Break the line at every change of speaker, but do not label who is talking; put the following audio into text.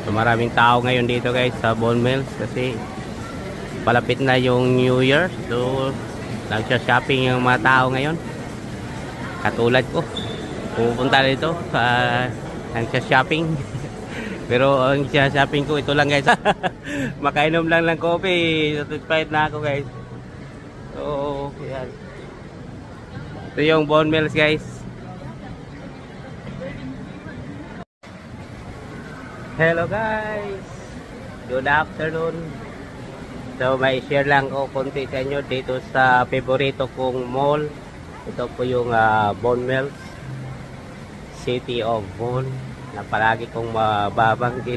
So maraming tao ngayon dito guys sa Bone Mills kasi palapit na yung New Year. So nagsha-shopping yung mga tao ngayon. Katulad ko. Pupunta dito sa nagsha-shopping. Pero ang shopping ko ito lang guys. Makainom lang ng coffee. Satisfied na ako guys. So yan. Ito yung Bone Mills guys. Hello guys. Good afternoon. So may share lang ko konti sa inyo dito sa paborito kong mall. Ito po yung Bone Mills, City of Bone, na palagi kong mababanggit.